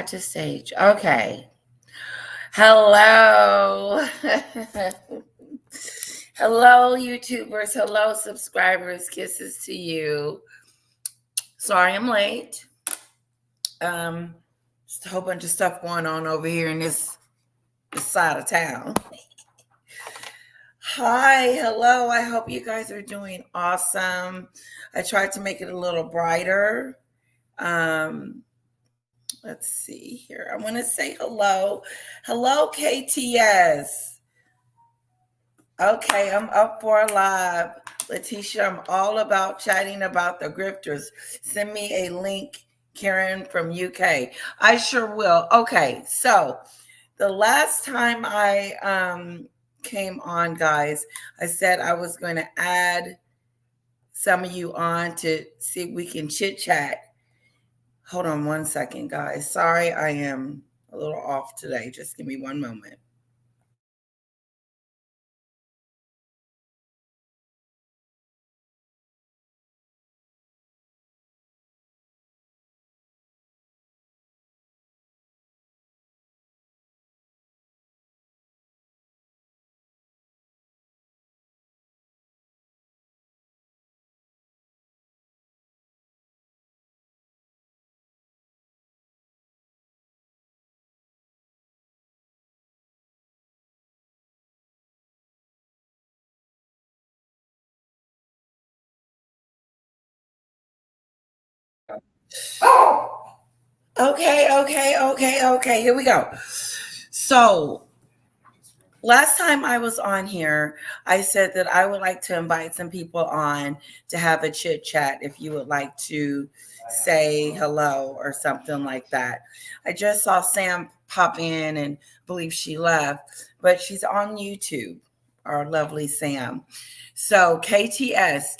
to stage. Okay. Hello. Hello, YouTubers. Hello, subscribers. Kisses to you. Sorry I'm late. Just a whole bunch of stuff going on over here in this side of town. Hi, hello. I hope you guys are doing awesome. I tried to make it a little brighter. Let's see here. I want to say hello. Hello, KTS. Okay, I'm up for a live. Letitia, I'm all about chatting about the grifters. Send me a link, Karen from UK. I sure will. Okay, so the last time I came on, guys, I said I was going to add some of you on to see if we can chit chat. Hold on one second, guys. Sorry, I am a little off today. Just give me one moment. Okay. Here we go. So last time I was on here, I said that I would like to invite some people on to have a chit chat if you would like to say hello or something like that. I just saw Sam pop in and believe she left, but she's on YouTube, our lovely Sam. So KTS,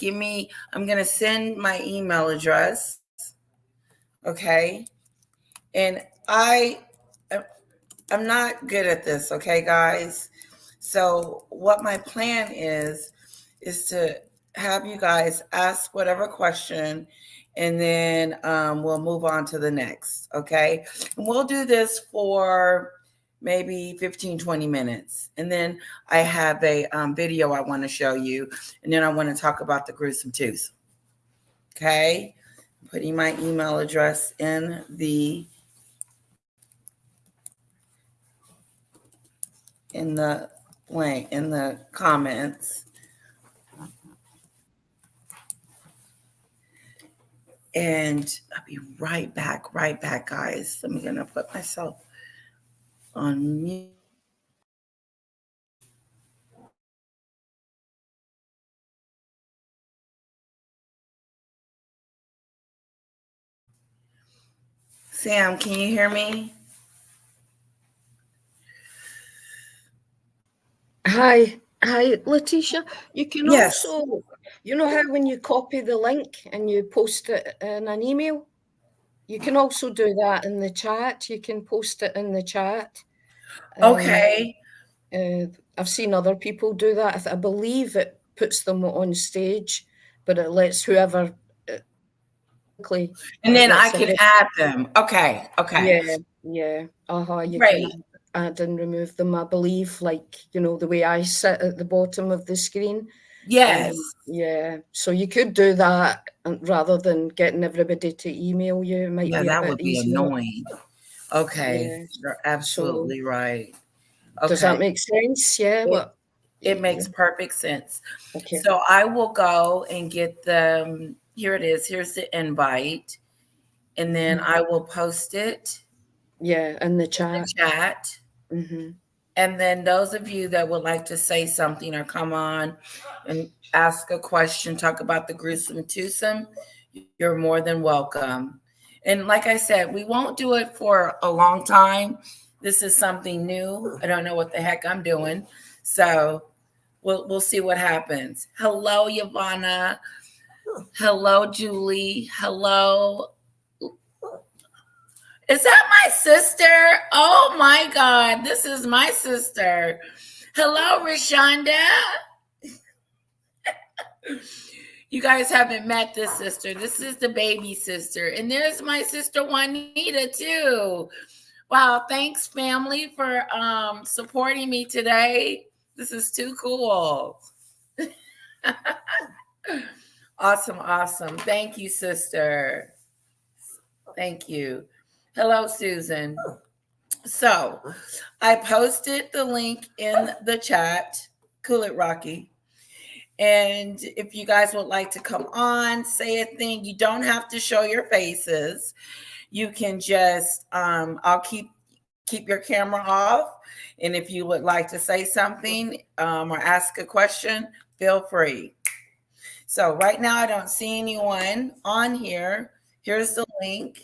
I'm going to send my email address. Okay. And I'm not good at this, okay, guys? So what my plan is to have you guys ask whatever question, and then we'll move on to the next, okay? And we'll do this for maybe 15, 20 minutes. And then I have a video I want to show you, and then I want to talk about the gruesome twos, okay? Putting my email address in the link in the comments. And I'll be right back, guys. I'm gonna put myself on mute. Sam, can you hear me? Hi, Letitia. You can Yes. also, you know how when you copy the link and you post it in an email, you can also do that in the chat. You can post it in the chat. Okay. I've seen other people do that. I believe it puts them on stage, but it lets whoever And then I lets can everyone. add them. Okay. Yeah. You can Great. add and remove them. I believe, like, the way I sit at the bottom of the screen. Yes. Yeah. So you could do that rather than getting everybody to email you. It might Yeah, be a that bit would be easier. annoying. Okay. Yeah. You're So absolutely right. does Okay. that make sense? Yeah. What? It Yeah. makes perfect sense. Okay. So I will go and get the, here it is. Here's the invite. And then I will post it Yeah, in the in chat. the chat. Mm-hmm. And then those of you that would like to say something or come on and ask a question, talk about the gruesome twosome, you're more than welcome. And like I said, we won't do it for a long time. This is something new. I don't know what the heck I'm doing. So we'll see what happens. Hello, Yvonne. Hello, Julie. Hello. Is that my sister? Oh my God, this is my sister. Hello, Rashonda. You guys haven't met this sister. This is the baby sister. And there's my sister Juanita, too. Wow, thanks family for supporting me today. This is too cool. Awesome, awesome. Thank you, sister. Thank you. Hello, Susan. So I posted the link in the chat. Cool it, Rocky. And if you guys would like to come on, say a thing, you don't have to show your faces. You can just I'll keep your camera off. And if you would like to say something or ask a question, feel free. So right now I don't see anyone on here. Here's the link.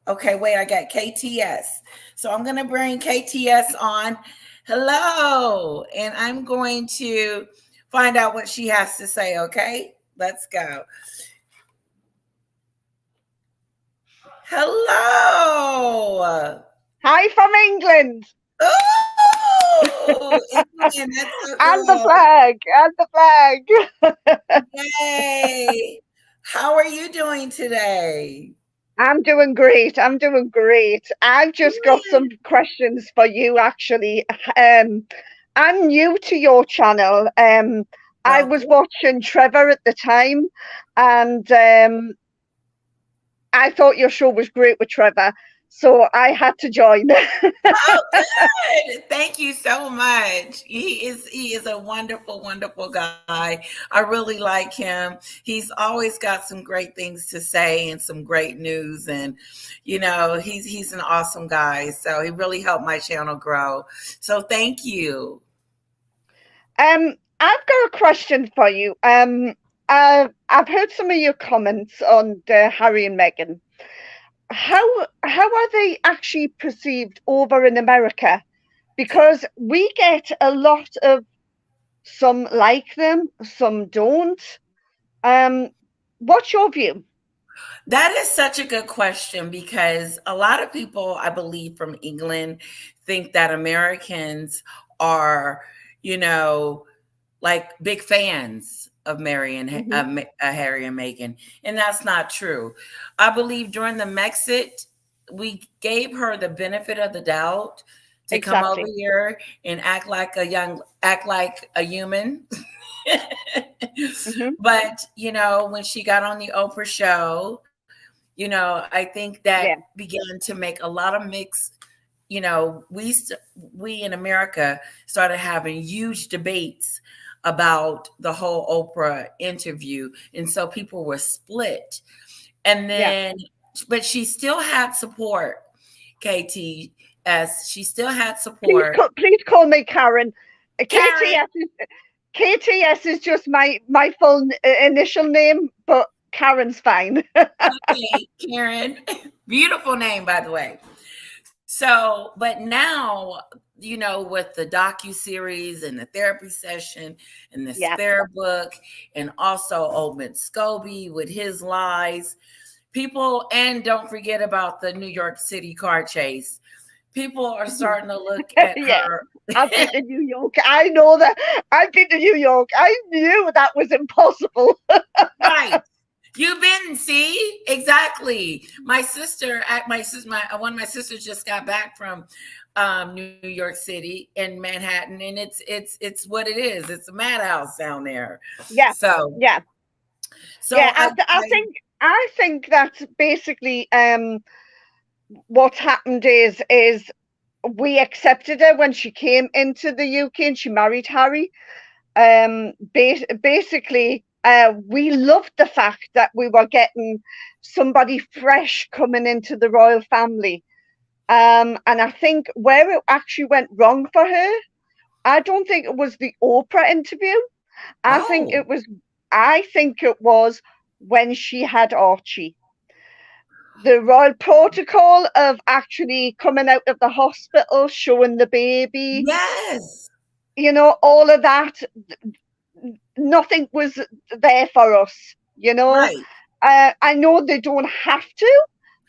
Okay, wait, I got KTS. So I'm going to bring KTS on. Hello. And I'm going to find out what she has to say, okay? Let's go. Hello. Hi from England. Oh, England, that's so cool. And the flag, and the flag. Yay. How are you doing today? I'm doing great. I'm doing great. I've just got some questions for you, actually. I'm new to your channel. I was watching Trevor at the time, and I thought your show was great with Trevor, so I had to join. Oh, good. Thank you so much. He is a wonderful, wonderful guy. I really like him. He's always got some great things to say and some great news. And he's an awesome guy. So he really helped my channel grow. So thank you. I've got a question for you. I've heard some of your comments on Harry and Meghan. How are they actually perceived over in America? Because we get a lot of some like them, some don't. What's your view? That is such a good question because a lot of people, I believe, from England think that Americans are, like big fans of Harry and Meghan, and that's not true. I believe during the Brexit, we gave her the benefit of the doubt to come over here and act like a human. But when she got on the Oprah show, I think that began to make a lot of mixed. We in America started having huge debates about the whole Oprah interview. And so people were split. And then, but she still had support, KTS. She still had support. Please call me Karen. KTS is just my full initial name, but Karen's fine. Okay, Karen. Beautiful name, by the way. So, but now, with the docuseries and the therapy session and the spare book, and also Oldman Scobie with his lies, people, and don't forget about the New York City car chase. People are starting to look at her. I've been to New York. I know that. I've been to New York. I knew that was impossible. Right. You've been, see? Exactly. My sister, one of my sisters just got back from New York City in Manhattan, and it's what it is. It's a madhouse down there. Yeah. So I think that's basically what happened is we accepted her when she came into the UK and she married Harry. Basically, we loved the fact that we were getting somebody fresh coming into the royal family. And I think where it actually went wrong for her, I don't think it was the Oprah interview. I think it was when she had Archie. The royal protocol of actually coming out of the hospital, showing the baby. Yes. All of that. Nothing was there for us, Right. I know they don't have to,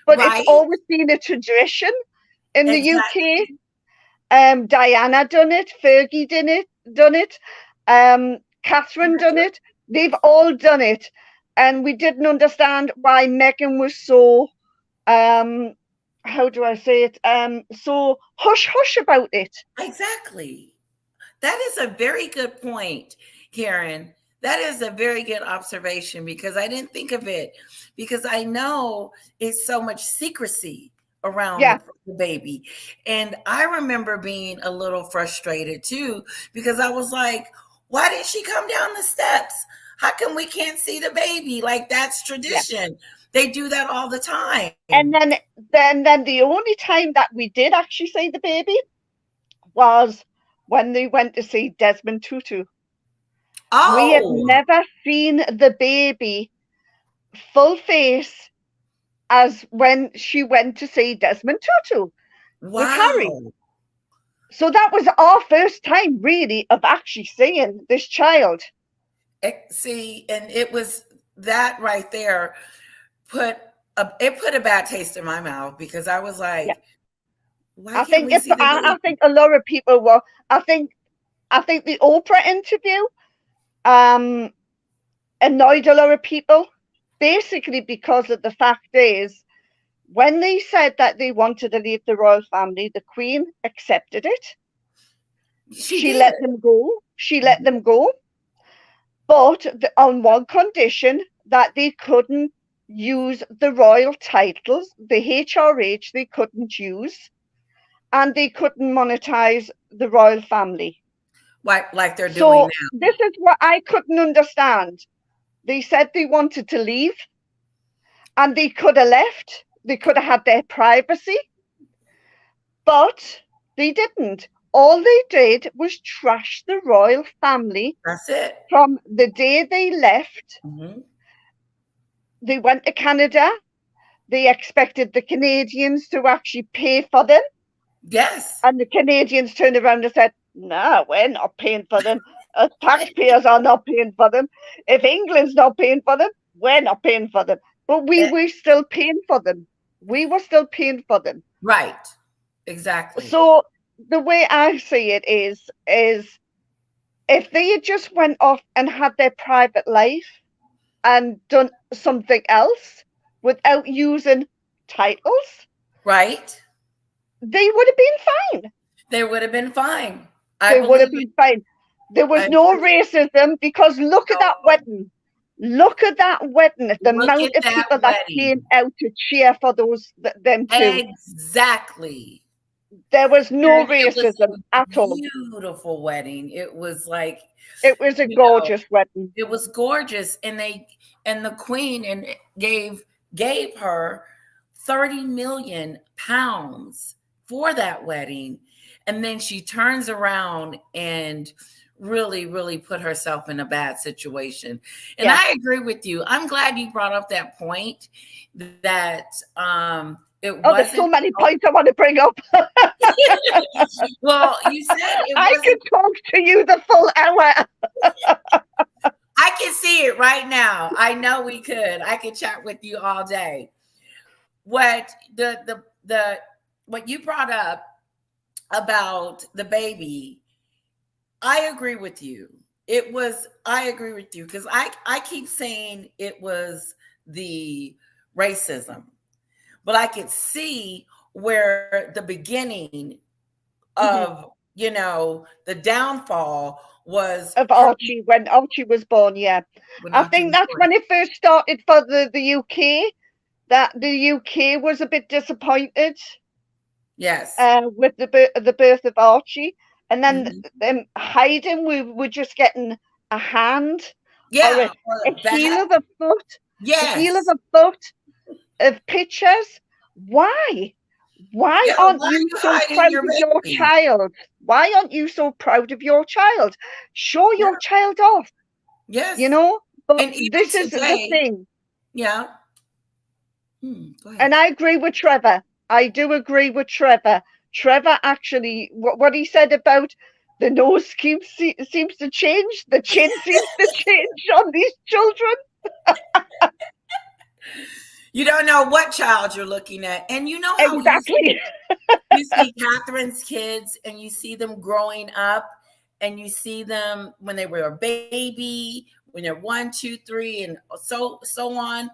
but it's always been a tradition in the UK. Diana done it, Fergie done it, Catherine done it. They've all done it, and we didn't understand why Meghan was so how do I say it? So hush hush about it. Exactly. That is a very good point, Karen. That is a very good observation because I didn't think of it because I know it's so much secrecy around Yeah, the baby. And I remember being a little frustrated too because I was like, why did she come down the steps? How come we can't see the baby? Like that's yeah. tradition. They do that all the time. And then the only time that we did actually see the baby was when they went to see Desmond Tutu. We had Oh, never seen the baby full face as when she went to see Desmond Tutu with Harry. wow. So that was our first time really of actually seeing this child. See, and it was that right there put a bad taste in my mouth because I was Yeah. like, why can't we see the I baby? think a lot of people were I think the Oprah interview um annoyed a lot of people, basically because of the fact is when they said that they wanted to leave the royal family, the Queen accepted it. She She did. let them go. She let them go, but on one condition that they couldn't use the royal titles, the HRH they couldn't use, and they couldn't monetize the royal family. Like they're doing So now. this is what I couldn't understand. They said they wanted to leave and they could have left. They could have had their privacy, but they didn't. All they did was trash the royal family That's it. from the day they left. Mhm. They went to Canada. They expected the Canadians to actually pay for them. Yes. And the Canadians turned around and said, no, we're not paying for them. Taxpayers are not paying for them. If England's not paying for them, we're not paying for them. But we Eh, were still paying for them. We were still paying for them. right. Exactly. So the way I see it is if they had just went off and had their private life and done something else without using titles, Right. they would have been fine. They would have been fine. I They would believe have it. been fine. There I was no agree. racism because look at that No, wedding. Look at that wedding. The look at amount of that people that came wedding. out to cheer for them two. Exactly. There was no And it was racism a at all. beautiful wedding. It was like, It was a you know, gorgeous wedding. it was gorgeous. And the queen and gave her 30 million pounds for that wedding. And then she turns around and really put herself in a bad situation. And Yeah. I agree with you. I'm glad you brought up that point that it Oh, there's so wasn't. many points I want to bring up. Well, you said it I wasn't. could talk to you the full hour. I can see it right now. I know we could. I could chat with you all day. What what you brought up about the baby, I agree with you. I agree with you because I keep saying it was the racism, but I could see where the beginning Mhm. of the downfall was Of her Archie when Archie was born, yeah. when I Archie think was that's born. when it first started for the UK, that the UK was a bit disappointed Yes. with the birth of Archie. And then Mhm. them hiding, we were just getting a hand or Yeah, a or a heel bat. of a foot, a heel of Yes. a foot of pictures. Why? Why Yeah, aren't why are you you so hiding proud your of your baby? child? Why aren't you so proud of your child? Show Yeah. your child off, you Yes. know? But And even this is the today, thing. yeah. Go ahead. And I agree with Trevor. I do agree with Trevor. Trevor actually, what he said about the nose seems to change, the chin seems to change on these children. You don't know what child you're looking at. And you know how Exactly. you see Catherine's kids and you see them growing up and you see them when they were a baby, when they're 1, 2, 3, and so on.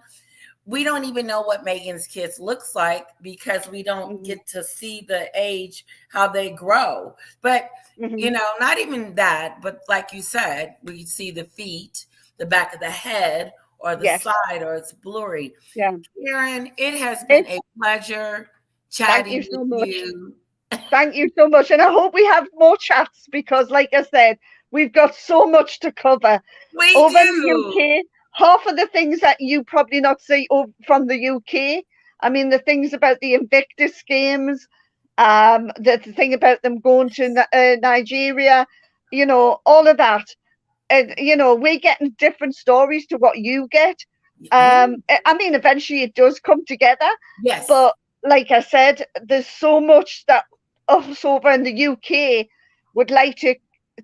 we don't even know what Megan's kids looks like because we don't Mhm. get to see the age, how they grow. But you Mhm. know, not even that, but like you said, we see the feet, the back of the head, or the Yes. side, or it's blurry. Yeah. Karen, it has been It, a pleasure thank you chatting with so much. you. Thank you so much. And I hope we have more chats because, like I said, we've got so much to cover. We Over in the do. UK, half of the things that you probably not see from the UK. I mean, the things about the Invictus games, the thing about them going to Nigeria, all of that. And, we're getting different stories to what you get. Ooh, I mean, eventually it does come together. yes, But like I said, there's so much that us over in the UK would like to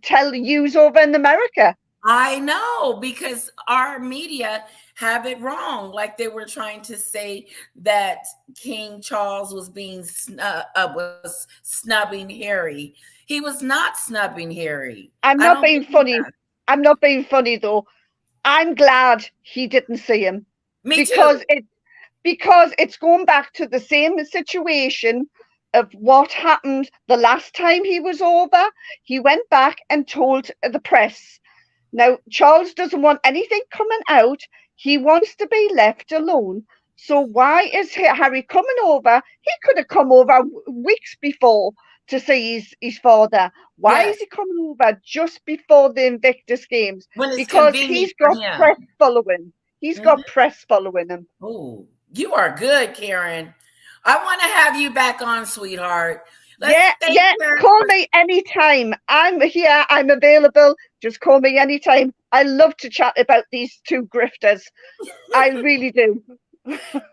tell yous over in America. I know because our media have it wrong. Like they were trying to say that King Charles was was snubbing Harry. He was not snubbing Harry. I'm I not don't being believe funny. that. I'm not being funny though. I'm glad he didn't see him Me because too. it's going back to the same situation of what happened the last time he was over. He went back and told the press. Now, Charles doesn't want anything coming out. He wants to be left alone. So why is Harry coming over? He could have come over weeks before to see his father. Why Yes, is he coming over just before the Invictus Games? when it's Because convenient he's for got him. press following. He's got press following him. Oh, you are good, Karen. I want to have you back on, sweetheart. Let's Yeah, thank yeah. Karen Call for. me anytime. I'm here. I'm available. Just call me anytime. I love to chat about these two grifters. I really do.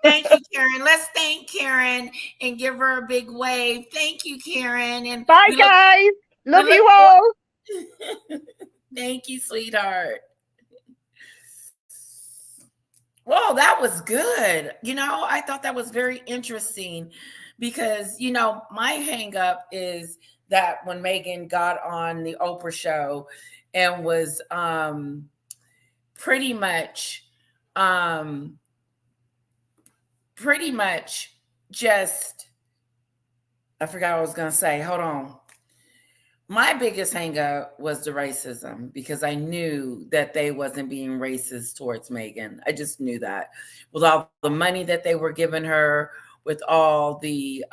Thank you, Karen. Let's thank Karen and give her a big wave. Thank you, Karen. And Bye, guys. we Love look you forward. all. Thank you, sweetheart. Well, that was good. I thought that was very interesting because, my hang up is that when Megan got on the Oprah show and was pretty much um pretty much just I forgot what I was going to say. Hold on. My biggest hang up was the racism because I knew that they wasn't being racist towards Megan. I just knew that. With all the money that they were giving her, with all the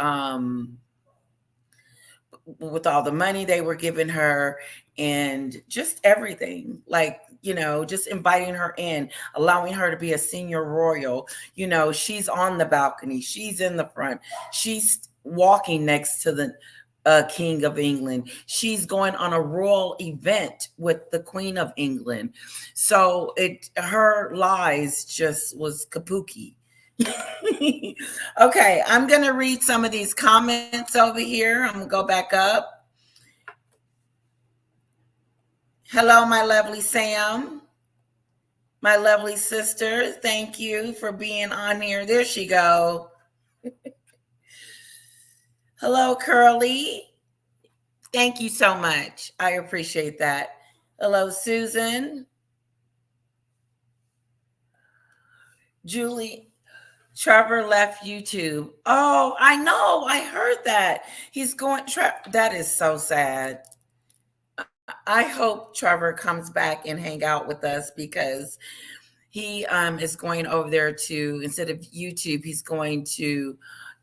money they were giving her and just everything, like, just inviting her in, allowing her to be a senior royal. She's on the balcony, she's in the front, she's walking next to the King of England, she's going on a royal event with the Queen of England. So her lies just was kabuki. Okay, I'm going to read some of these comments over here. I'm going to go back up. Hello, my lovely Sam, my lovely sister. Thank you for being on here. There she go. Hello, Curly. Thank you so much. I appreciate that. Hello, Susan. Julie. Trevor left YouTube. Oh, I know. I heard that. He's going. That is so sad. I hope Trevor comes back and hang out with us because he is going over there to, instead of YouTube, he's going to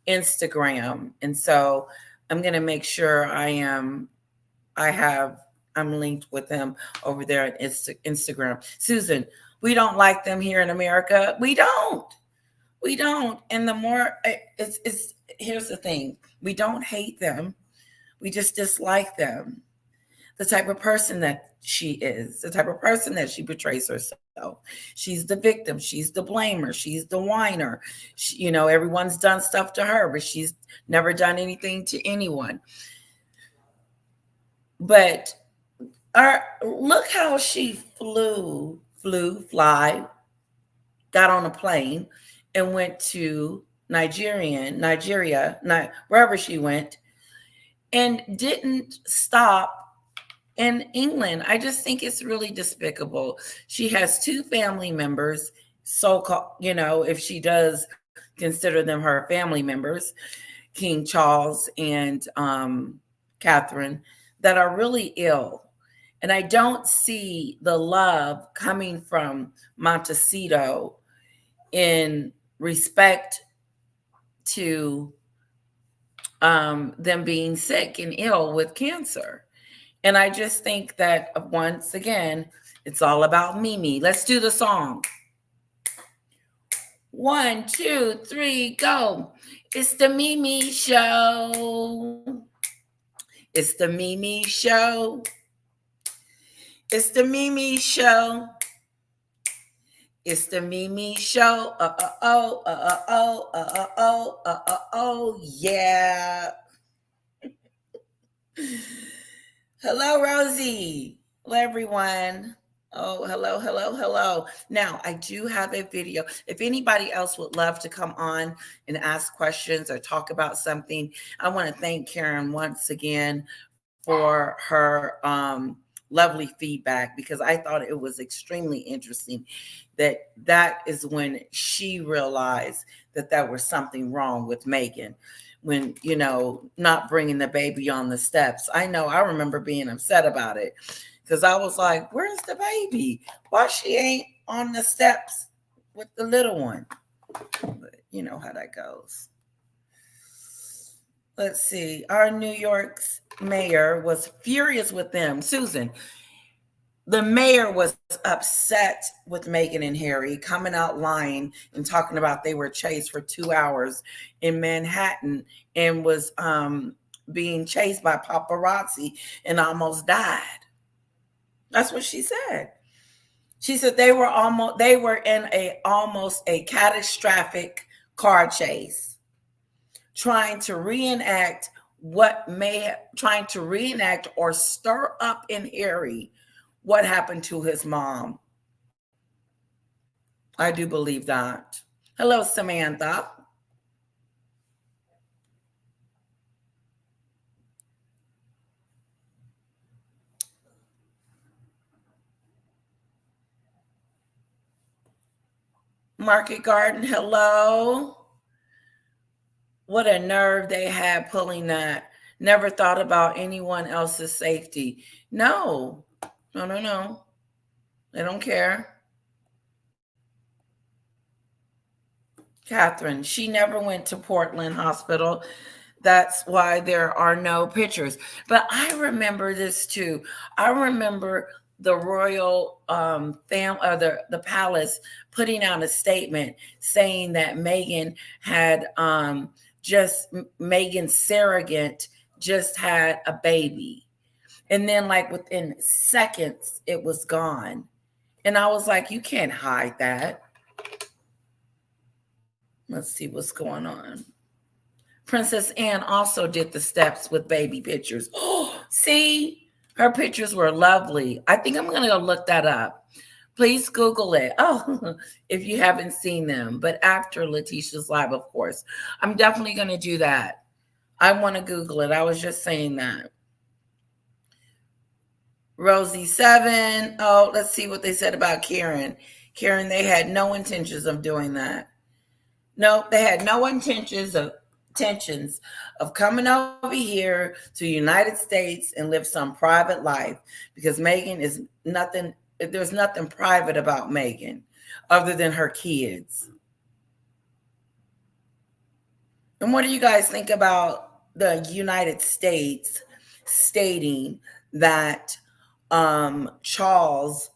Instagram. And so I'm going to make sure I'm linked with him over there at Instagram. Susan, we don't like them here in America. We don't. And the more it's here's the thing. We don't hate them. We just dislike them. The type of person that she is, the type of person that she portrays herself. She's the victim. She's the blamer. She's the whiner. Everyone's done stuff to her, but she's never done anything to anyone. But look how she fly, got on a plane and went to Nigeria, wherever she went, and didn't stop in England. I just think it's really despicable. She has two family members so-called, if she does consider them her family members, King Charles and Catherine, that are really ill. And I don't see the love coming from Montecito in respect to them being sick and ill with cancer. And I just think that once again, it's all about Mimi. Let's do the song. 1, 2, 3, go. It's the Mimi Show. It's the Mimi Show. It's the Mimi Show. It's the Mimi Show. Yeah. Hello, Rosie. Hello, everyone. Oh, hello. Now, I do have a video. If anybody else would love to come on and ask questions or talk about something, I want to thank Karen once again for her lovely feedback, because I thought it was extremely interesting that is when she realized that there was something wrong with Megan when, not bringing the baby on the steps. I remember being upset about it, because I was like, where's the baby? Why she ain't on the steps with the little one? But you know how that goes. Let's see. Our New York's mayor was furious with them. Susan, the mayor was upset with Meghan and Harry coming out lying and talking about they were chased for 2 hours in Manhattan and was being chased by paparazzi and almost died. That's what she said. She said they were in almost a catastrophic car chase, trying to reenact or stir up in Harry what happened to his mom. I do believe that. Hello, Samantha. Market Garden, hello. What a nerve they had pulling that. Never thought about anyone else's safety. No. They don't care. Catherine, she never went to Portland Hospital. That's why there are no pictures. But I remember this too. I remember the royal the palace putting out a statement saying that Meghan had Meghan surrogate just had a baby. And then like within seconds, it was gone. And I was like, you can't hide that. Let's see what's going on. Princess Anne also did the steps with baby pictures. Oh, see, her pictures were lovely. I think I'm going to go look that up. Please Google it. Oh, if you haven't seen them. But after Letitia's live, of course. I'm definitely going to do that. I want to Google it. I was just saying that. Rosie 7. Oh, let's see what they said about Karen. Karen, they had no intentions of doing that. No, they had no intentions of coming over here to the United States and live some private life, because Meghan is nothing. There's nothing private about Meghan other than her kids. And what do you guys think about the United States stating that King Charles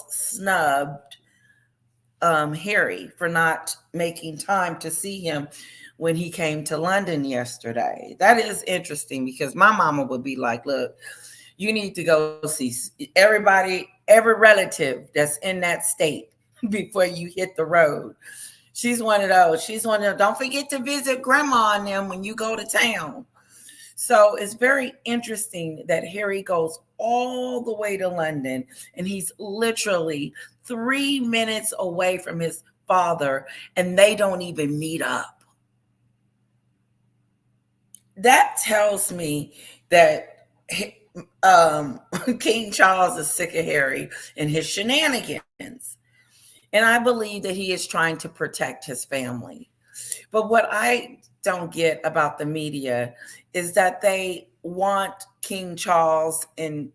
snubbed Harry for not making time to see him when he came to London yesterday? That is interesting, because my mama would be like, look, you need to go see every relative that's in that state before you hit the road. She's one of those. Don't forget to visit grandma and them when you go to town. So it's very interesting that Harry goes all the way to London, and he's literally 3 minutes away from his father, and they don't even meet up. That tells me that King Charles is sick of Harry and his shenanigans. And I believe that he is trying to protect his family. But what I don't get about the media is that they want King Charles and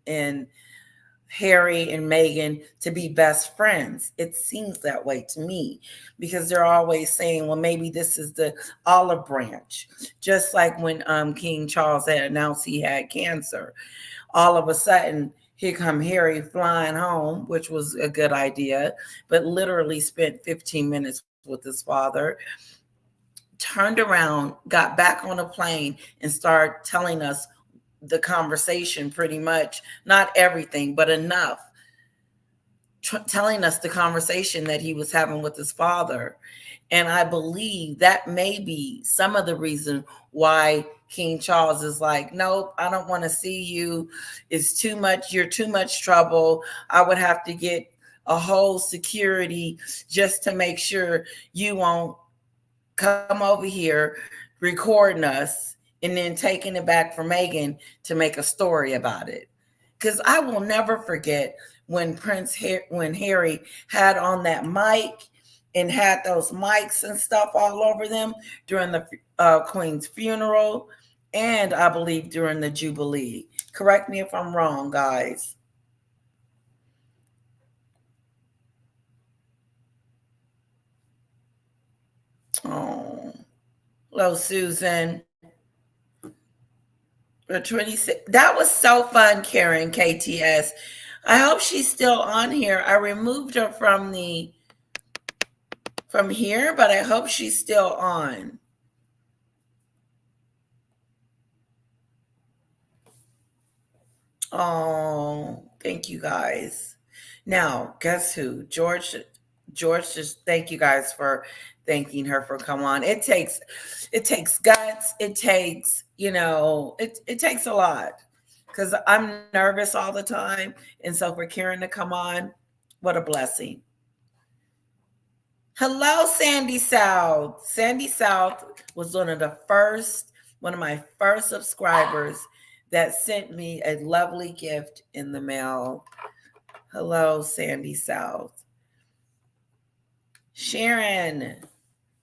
Harry and Meghan to be best friends. It seems that way to me because they're always saying, well, maybe this is the olive branch. Just like when King Charles had announced he had cancer, all of a sudden, here come Harry flying home, which was a good idea, but literally spent 15 minutes with his father, turned around, got back on a plane, and started telling us the conversation pretty much, not everything, but enough, telling us the conversation that he was having with his father. And I believe that may be some of the reason why King Charles is like, nope, I don't want to see you. It's too much. You're too much trouble. I would have to get a whole security just to make sure you won't come over here recording us and then taking it back from Meghan to make a story about it. Because I will never forget when when Harry had on that mic and had those mics and stuff all over them during the Queen's funeral, and I believe during the Jubilee. Correct me if I'm wrong, guys. Oh, hello, Susan. 26. That was so fun, Karen KTS. I hope she's still on here. I removed her from here, but I hope she's still on. Oh, thank you guys. Now, guess who? George just thank you guys for thanking her for come on. It takes guts. It takes, it takes a lot. Because I'm nervous all the time. And so for Karen to come on, what a blessing. Hello, Sandy South. Sandy South was one of my first subscribers that sent me a lovely gift in the mail. Hello, Sandy South. Sharon,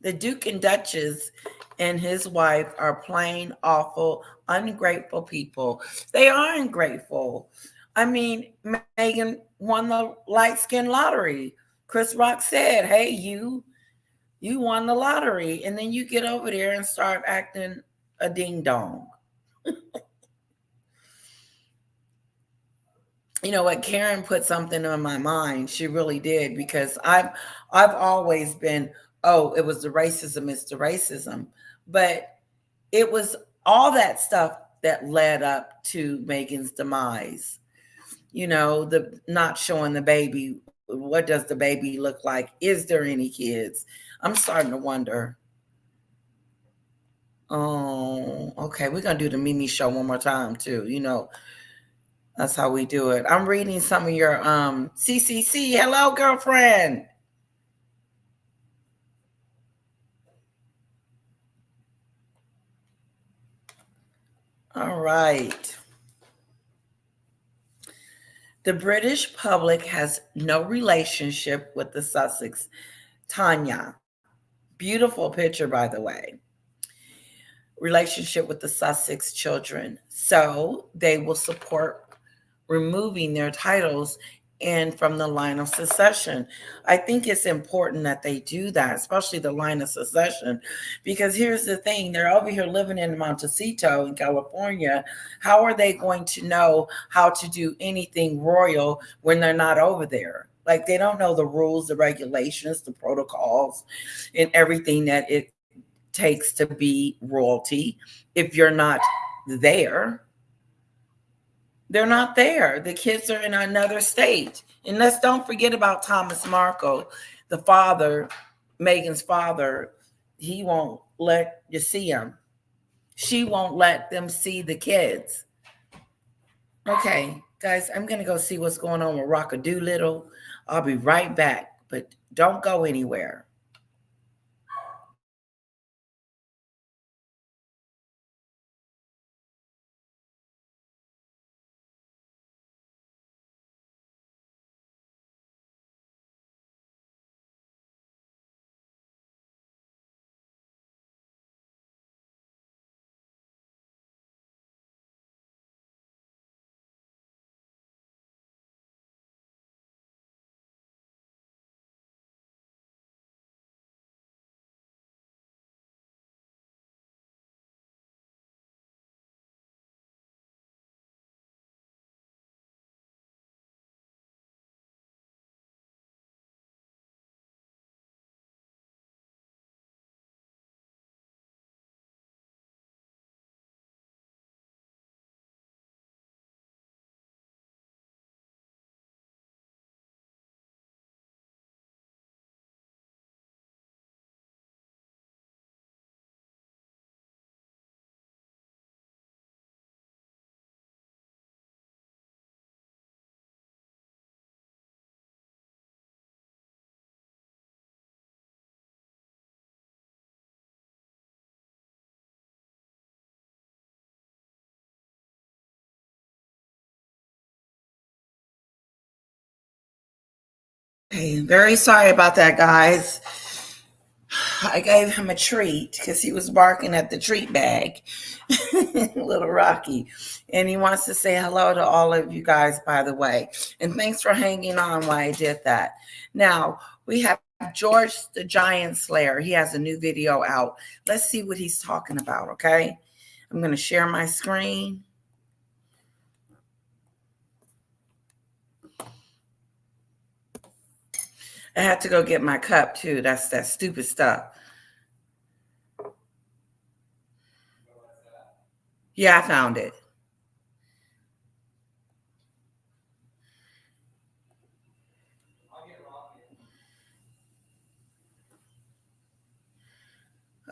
the Duke and Duchess and his wife are plain, awful, ungrateful people. They are ungrateful. I mean, Meghan won the light skin lottery. Chris Rock said, hey, you won the lottery. And then you get over there and start acting a ding dong. You know what? Karen put something on my mind. She really did, because I've always been, oh, it was the racism, it's the racism. But it was all that stuff that led up to Meghan's demise. The not showing the baby. What does the baby look like? Is there any kids? I'm starting to wonder. Oh, okay. We're going to do the Mimi show one more time, too. That's how we do it. I'm reading some of your CCC. Hello, girlfriend. All right. The British public has no relationship with the Sussex. Tanya. Beautiful picture, by the way. Relationship with the Sussex children. So they will support removing their titles and from the line of succession. I think it's important that they do that, especially the line of succession, because here's the thing. They're over here living in Montecito in California. How are they going to know how to do anything royal when they're not over there? Like, they don't know the rules, the regulations, the protocols, and everything that it takes to be royalty if you're not there. They're not there. The kids are in another state. And let's don't forget about Thomas Markle, the father, Meghan's father. He won't let you see him. She won't let them see the kids. Okay, guys, I'm going to go see what's going on with Rock-a-Doolittle. I'll be right back, but don't go anywhere. Okay, very sorry about that, guys. I gave him a treat because he was barking at the treat bag, little Rocky. And he wants to say hello to all of you guys, by the way. And thanks for hanging on while I did that. Now, we have George the Giant Slayer. He has a new video out. Let's see what he's talking about, okay? I'm going to share my screen. I had to go get my cup too. That's that stupid stuff. Yeah, I found it.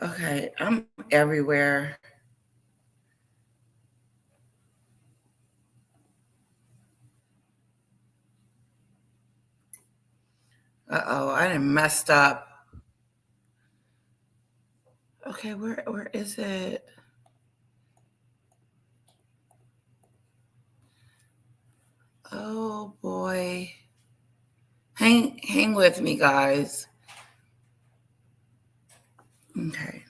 Okay, I'm everywhere. Uh-oh, I done messed up. Okay, where is it? Oh boy. Hang with me, guys. Okay.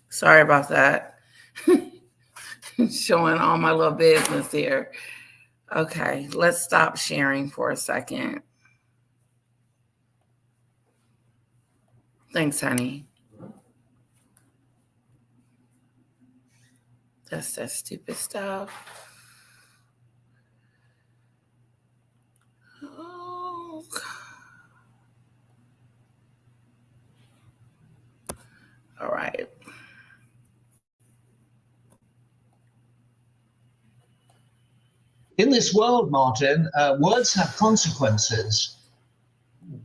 Sorry about that. Showing all my little business here. Okay, let's stop sharing for a second. Thanks, honey. That's that stupid stuff. Oh. All right. In this world, Martin, words have consequences.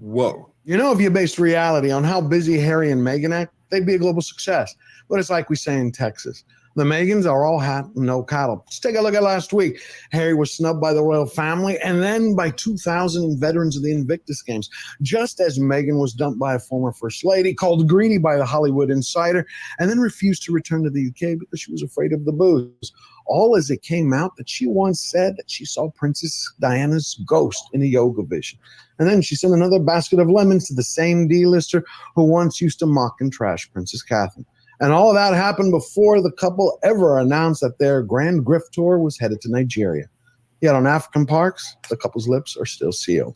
Whoa. You know, if you based reality on how busy Harry and Meghan act, they'd be a global success. But it's like we say in Texas. The Megans are all hat, no cattle. Just take a look at last week. Harry was snubbed by the royal family and then by 2,000 veterans of the Invictus Games, just as Meghan was dumped by a former first lady, called greedy by the Hollywood Insider, and then refused to return to the UK because she was afraid of the booze. All as it came out that she once said that she saw Princess Diana's ghost in a yoga vision. And then she sent another basket of lemons to the same D-lister who once used to mock and trash Princess Catherine. And all of that happened before the couple ever announced that their grand grift tour was headed to Nigeria. Yet on African Parks, the couple's lips are still sealed.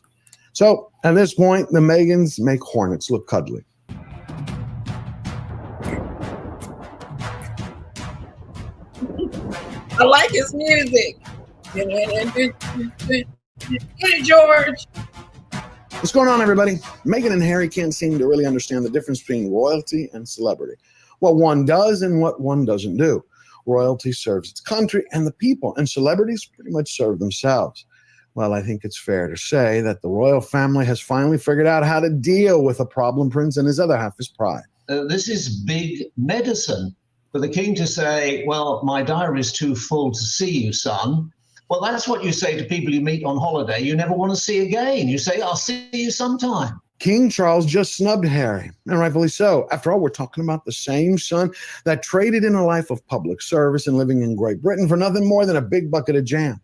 So at this point, the Megans make hornets look cuddly. I like his music. Get it, George. What's going on, everybody? Meghan and Harry can't seem to really understand the difference between royalty and celebrity. What one does and what one doesn't do. Royalty serves its country and the people, and celebrities pretty much serve themselves. Well, I think it's fair to say that the royal family has finally figured out how to deal with a problem prince and his other half, his pride. This is big medicine for the king to say, well, my diary is too full to see you, son. Well, that's what you say to people you meet on holiday you never want to see again. You say, I'll see you sometime. King Charles just snubbed Harry, and rightfully so. After all, we're talking about the same son that traded in a life of public service and living in Great Britain for nothing more than a big bucket of jam.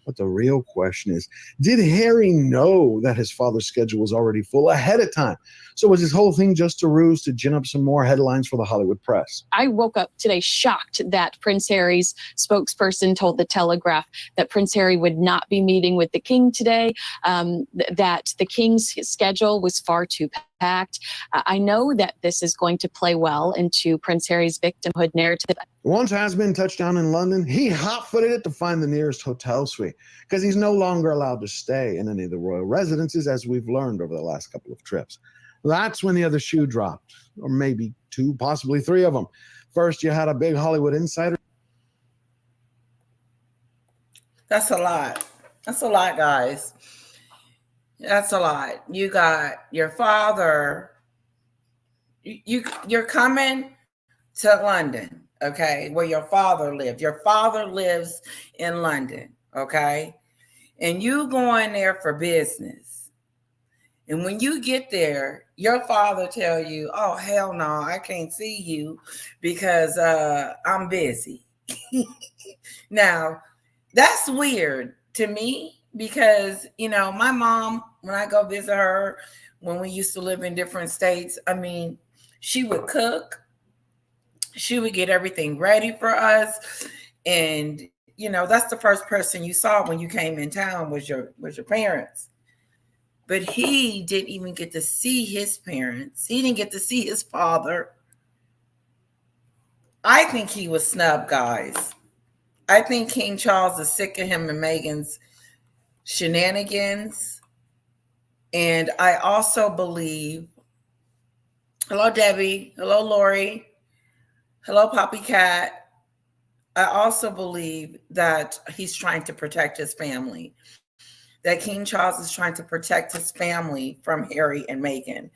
But the real question is, did Harry know that his father's schedule was already full ahead of time? So was this whole thing just a ruse to gin up some more headlines for the Hollywood press? I woke up today shocked that Prince Harry's spokesperson told The Telegraph that Prince Harry would not be meeting with the king today, that the king's schedule was far too packed. I know that this is going to play well into Prince Harry's victimhood narrative. Once has-been touched down in London, he hot-footed it to find the nearest hotel suite because he's no longer allowed to stay in any of the royal residences, as we've learned over the last couple of trips. That's when the other shoe dropped, or maybe two, possibly three of them. First, you had a big Hollywood insider. That's a lot. That's a lot, guys. That's a lot. You got your father. You're coming to London, okay, where your father lived. Your father lives in London, okay? And you going there for business. And when you get there, your father tell you, oh, hell no, I can't see you because I'm busy. Now, that's weird to me, because, you know, my mom, when I go visit her, when we used to live in different states, I mean, she would cook, she would get everything ready for us. And, you know, that's the first person you saw when you came in town was your parents. But he didn't even get to see his parents. He didn't get to see his father. I think he was snubbed, guys. I think King Charles is sick of him and Meghan's shenanigans. And I also believe, hello, Debbie. Hello, Lori. Hello, Poppy Cat. I also believe that he's trying to protect his family. That King Charles is trying to protect his family from Harry and Meghan.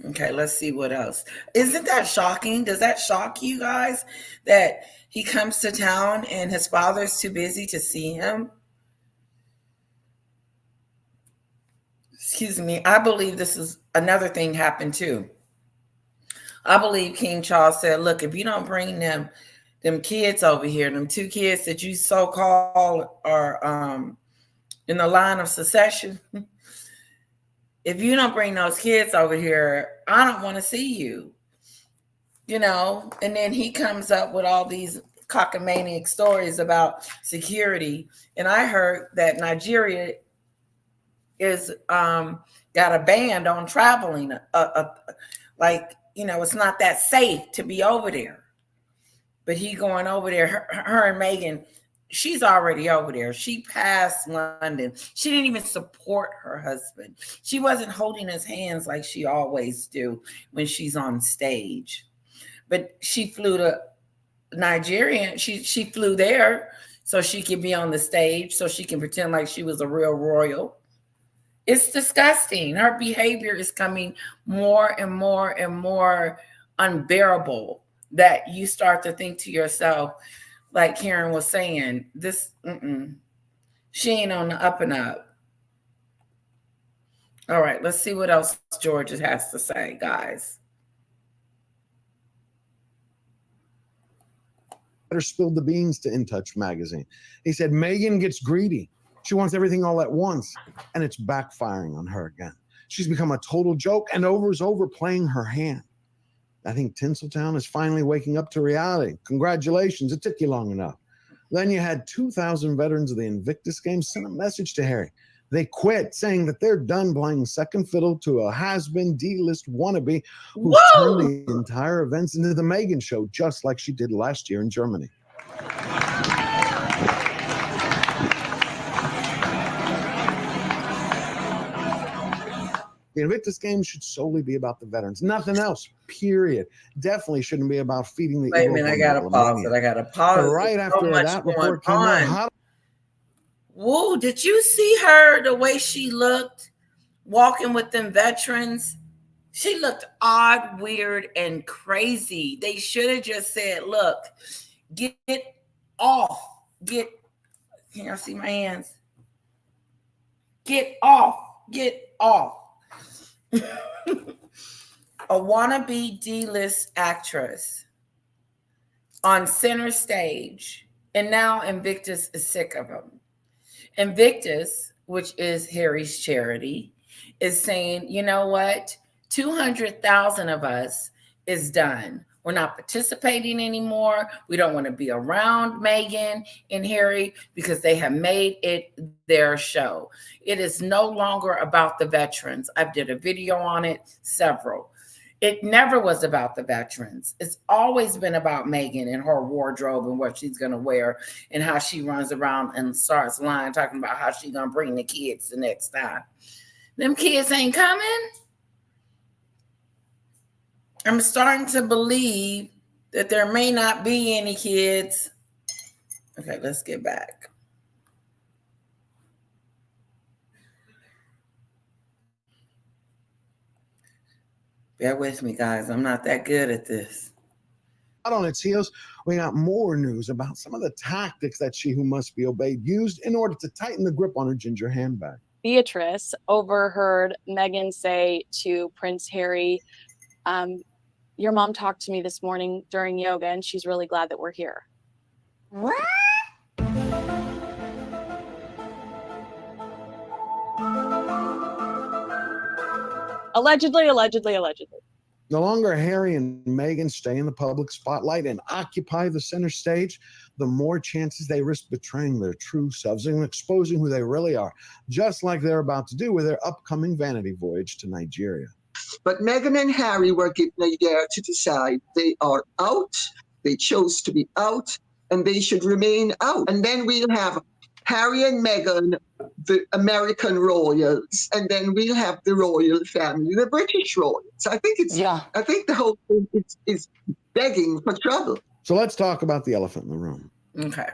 Okay, let's see what else. Isn't that shocking? Does that shock you guys that he comes to town and his father's too busy to see him? Excuse me. I believe this is another thing happened too. I believe King Charles said, look, if you don't bring them kids over here, them 2 kids that you so-called are in the line of succession, if you don't bring those kids over here, I don't want to see you. You know, and then he comes up with all these cockamaniac stories about security. And I heard that Nigeria is got a ban on traveling. Like, you know, it's not that safe to be over there. But he going over there, her and Meghan, she's already over there. She passed London. She didn't even support her husband. She wasn't holding his hands like she always do when she's on stage. But she flew to Nigerian. She flew there so she could be on the stage, so she can pretend like she was a real royal. It's disgusting. Her behavior is coming more and more and more unbearable, that you start to think to yourself, like Karen was saying, this, she ain't on the up and up. All right, let's see what else George has to say, guys. Spilled the beans to In Touch magazine. He said Meghan gets greedy. She wants everything all at once, and it's backfiring on her again. She's become a total joke and is overplaying her hand. I think Tinseltown is finally waking up to reality. Congratulations, it took you long enough. Then you had 2,000 veterans of the Invictus Games send a message to Harry. They quit, saying that they're done playing second fiddle to a has-been D-list wannabe who's turned the entire events into the Meghan show, just like she did last year in Germany. The Invictus Games should solely be about the veterans, nothing else, period. Definitely shouldn't be about feeding the Wait a minute, I gotta pause it. I gotta pause it. Right after that report came out, whoa, did you see her, the way she looked walking with them veterans? She looked odd, weird, and crazy. They should have just said, look, get off. Can y'all see my hands? Get off. A wannabe D-list actress on center stage, and now Invictus is sick of him. Invictus, which is Harry's charity, is saying, you know what? 200,000 of us is done. We're not participating anymore. We don't want to be around Meghan and Harry because they have made it their show. It is no longer about the veterans. I did a video on it, several. It never was about the veterans. It's always been about Meghan and her wardrobe and what she's going to wear and how she runs around and starts lying, talking about how she's going to bring the kids the next time. Them kids ain't coming. I'm starting to believe that there may not be any kids. Okay, let's get back. Bear with me, guys. I'm not that good at this. Out on its heels, we got more news about some of the tactics that She Who Must Be Obeyed used in order to tighten the grip on her ginger handbag. Beatrice overheard Meghan say to Prince Harry, Your mom talked to me this morning during yoga, and she's really glad that we're here. What? Allegedly, allegedly, allegedly. The longer Harry and Meghan stay in the public spotlight and occupy the center stage, the more chances they risk betraying their true selves and exposing who they really are, just like they're about to do with their upcoming vanity voyage to Nigeria. But Meghan and Harry were given a year to decide. They are out. They chose to be out, and they should remain out. And then we'll have Harry and Meghan, the American royals, and then we'll have the royal family, the British royals. I think I think the whole thing is begging for trouble. So let's talk about the elephant in the room. Okay.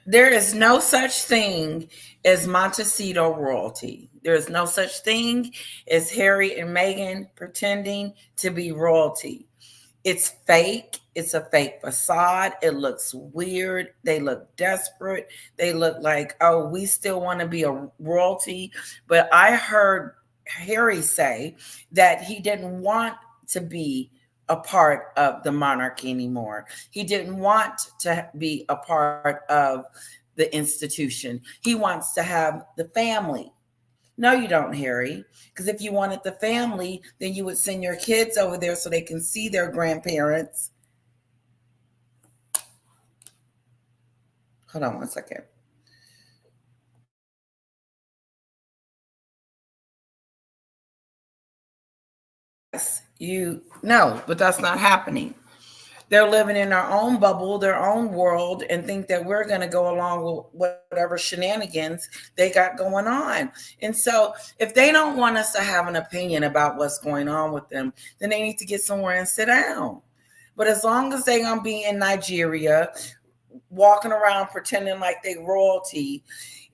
There is no such thing as Montecito royalty. There is no such thing as Harry and Meghan pretending to be royalty. It's fake. It's a fake facade. It looks weird. They look desperate. They look like, oh, we still want to be a royalty. But I heard Harry say that he didn't want to be a part of the monarchy anymore. He didn't want to be a part of the institution. He wants to have the family. No, you don't, Harry, because if you wanted the family, then you would send your kids over there so they can see their grandparents. Hold on one second. No, but that's not happening. They're living in their own bubble, their own world, and think that we're going to go along with whatever shenanigans they got going on. And so if they don't want us to have an opinion about what's going on with them, then they need to get somewhere and sit down. But as long as they're going to be in Nigeria, walking around pretending like they royalty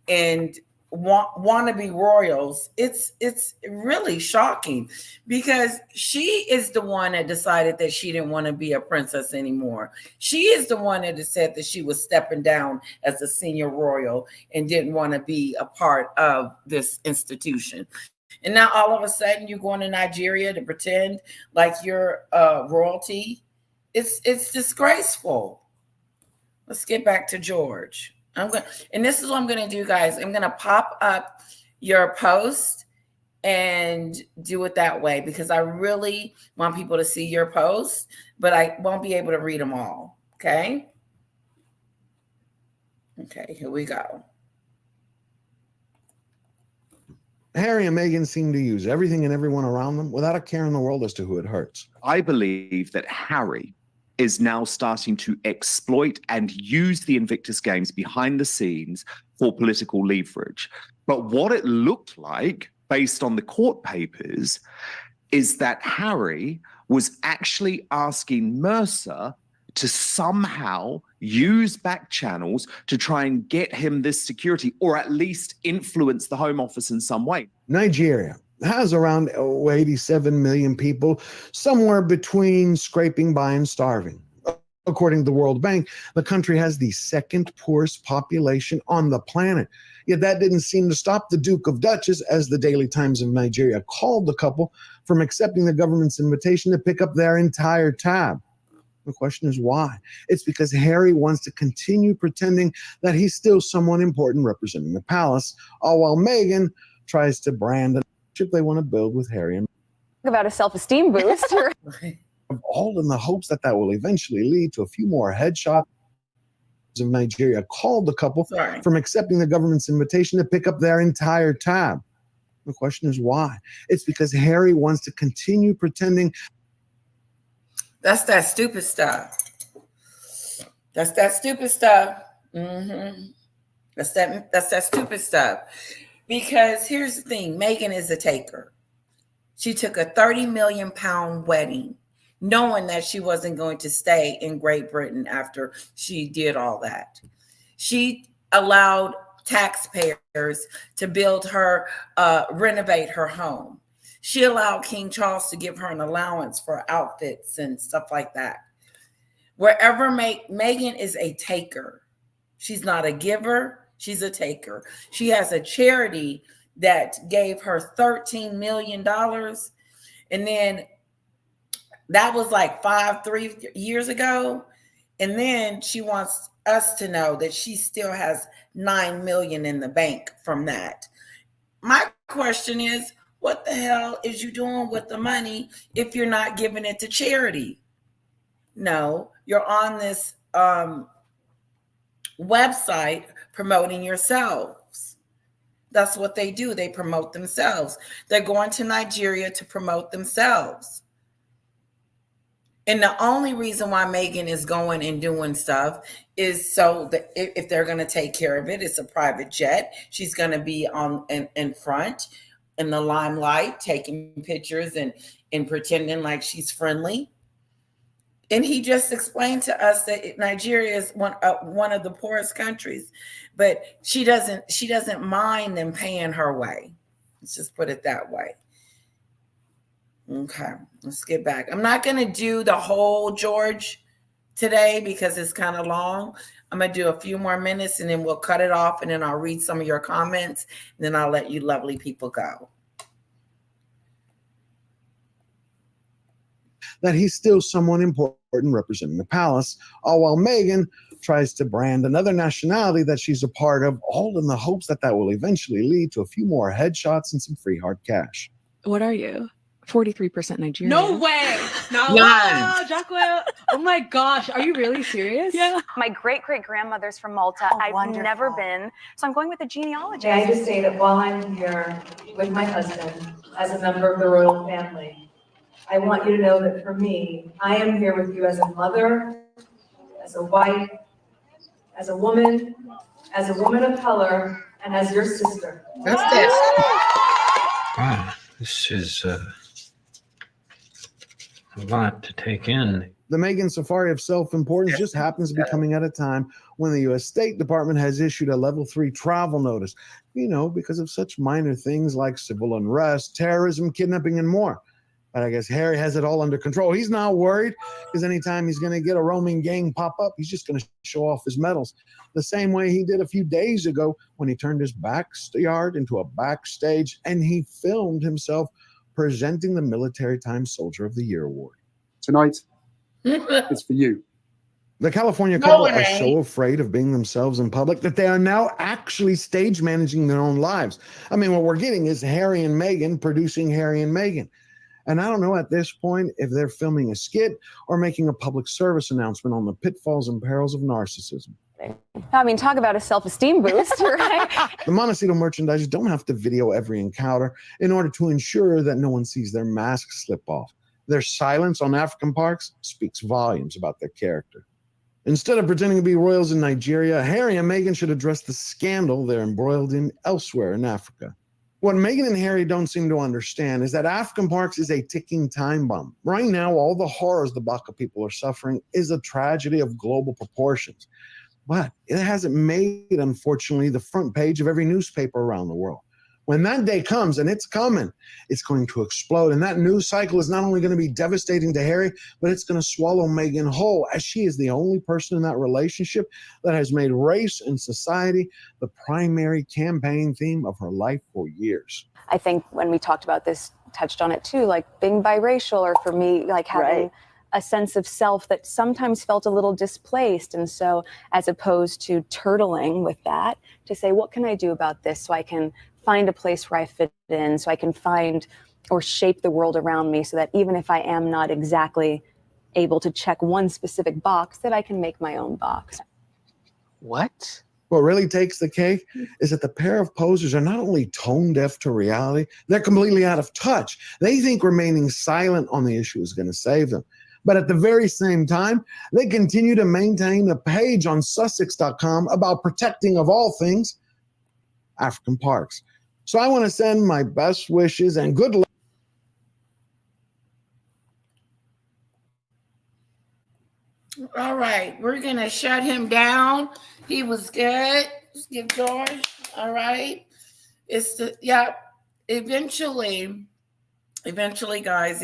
and want to be royals, it's really shocking, because she is the one that decided that she didn't want to be a princess anymore. She is the one that said that she was stepping down as a senior royal and didn't want to be a part of this institution. And now all of a sudden you're going to Nigeria to pretend like you're royalty. It's disgraceful. Let's get back to George. And this is what I'm going to do, guys. I'm going to pop up your post and do it that way, because I really want people to see your post, but I won't be able to read them all. Okay. Okay, here we go. Harry and Meghan seem to use everything and everyone around them without a care in the world as to who it hurts. I believe that Harry is now starting to exploit and use the Invictus Games behind the scenes for political leverage. But what it looked like, based on the court papers, is that Harry was actually asking Mercer to somehow use back channels to try and get him this security, or at least influence the Home Office in some way. Nigeria has around 87 million people, somewhere between scraping by and starving. According to the World Bank, the country has the second poorest population on the planet. Yet that didn't seem to stop the Duke of Duchess, as the Daily Times of Nigeria called the couple, from accepting the government's invitation to pick up their entire tab. The question is why? It's because Harry wants to continue pretending that he's still someone important representing the palace, all while Meghan tries to brand a relationship they want to build with Harry and About a self-esteem boost. all in the hopes that that will eventually lead to a few more headshots of Nigeria called the couple from accepting the government's invitation to pick up their entire tab. The question is why? It's because Harry wants to continue pretending. That's that stupid stuff. That's that stupid stuff. That's that stupid stuff. Because here's the thing, Meghan is a taker. She took a 30 million pound wedding, knowing that she wasn't going to stay in Great Britain after she did all that. She allowed taxpayers to build her, renovate her home. She allowed King Charles to give her an allowance for outfits and stuff like that. Wherever Meghan is a taker. She's not a giver. She's a taker. She has a charity that gave her $13 million And then that was like 3 years ago. And then she wants us to know that she still has 9 million in the bank from that. My question is, what the hell is you doing with the money if you're not giving it to charity? No, you're on this website promoting yourselves. That's what they do. They promote themselves. They're going to Nigeria to promote themselves. And the only reason why Meghan is going and doing stuff is so that if they're going to take care of it, it's a private jet. She's going to be in front in the limelight, taking pictures and pretending like she's friendly. And he just explained to us that Nigeria is one of the poorest countries, but she doesn't mind them paying her way. Let's just put it that way. Okay, let's get back. I'm not going to do the whole George today because it's kind of long. I'm going to do a few more minutes and then we'll cut it off, and then I'll read some of your comments, and then I'll let you lovely people go. That he's still someone important representing the palace, all while Meghan tries to brand another nationality that she's a part of, all in the hopes that will eventually lead to a few more headshots and some free hard cash. What are you? 43% Nigerian. No way. No. Yes. Jacqueline. Oh my gosh. Are you really serious? Yeah. My great-great-grandmother's from Malta. I've wonderful. never been, so I'm going with a genealogy. May I just say that while I'm here with my husband as a member of the royal family, I want you to know that for me, I am here with you as a mother, as a wife, as a woman of color, and as your sister. That's it. Wow, this is a lot to take in. The Meghan safari of self-importance just happens to be coming at a time when the U.S. State Department has issued a level 3 travel notice, because of such minor things like civil unrest, terrorism, kidnapping, and more. But I guess Harry has it all under control. He's not worried because anytime he's going to get a roaming gang pop up, he's just going to show off his medals. The same way he did a few days ago when he turned his backyard into a backstage and he filmed himself presenting the Military Times Soldier of the Year award. Tonight, it's for you. The California couple are so afraid of being themselves in public that they are now actually stage managing their own lives. I mean, what we're getting is Harry and Meghan producing Harry and Meghan. And I don't know at this point if they're filming a skit or making a public service announcement on the pitfalls and perils of narcissism. I mean, talk about a self-esteem boost, right? The Montecito merchandisers don't have to video every encounter in order to ensure that no one sees their masks slip off. Their silence on African parks speaks volumes about their character. Instead of pretending to be royals in Nigeria, Harry and Meghan should address the scandal they're embroiled in elsewhere in Africa. What Meghan and Harry don't seem to understand is that African parks is a ticking time bomb. Right now, all the horrors the Baka people are suffering is a tragedy of global proportions. But it hasn't made, unfortunately, the front page of every newspaper around the world. When that day comes, and it's coming, it's going to explode. And that news cycle is not only going to be devastating to Harry, but it's going to swallow Meghan whole, as she is the only person in that relationship that has made race and society the primary campaign theme of her life for years. I think when we talked about this, touched on it too, like being biracial, or for me, like having a sense of self that sometimes felt a little displaced. And so as opposed to turtling with that, to say, what can I do about this so I can find a place where I fit in, so I can find or shape the world around me, so that even if I am not exactly able to check one specific box, that I can make my own box. What? What really takes the cake is that the pair of posers are not only tone deaf to reality, they're completely out of touch. They think remaining silent on the issue is going to save them. But at the very same time, they continue to maintain a page on Sussex.com about protecting, of all things, African parks. So I want to send my best wishes and good luck. All right, we're going to shut him down. He was good. Let's give George. All right. Eventually, guys,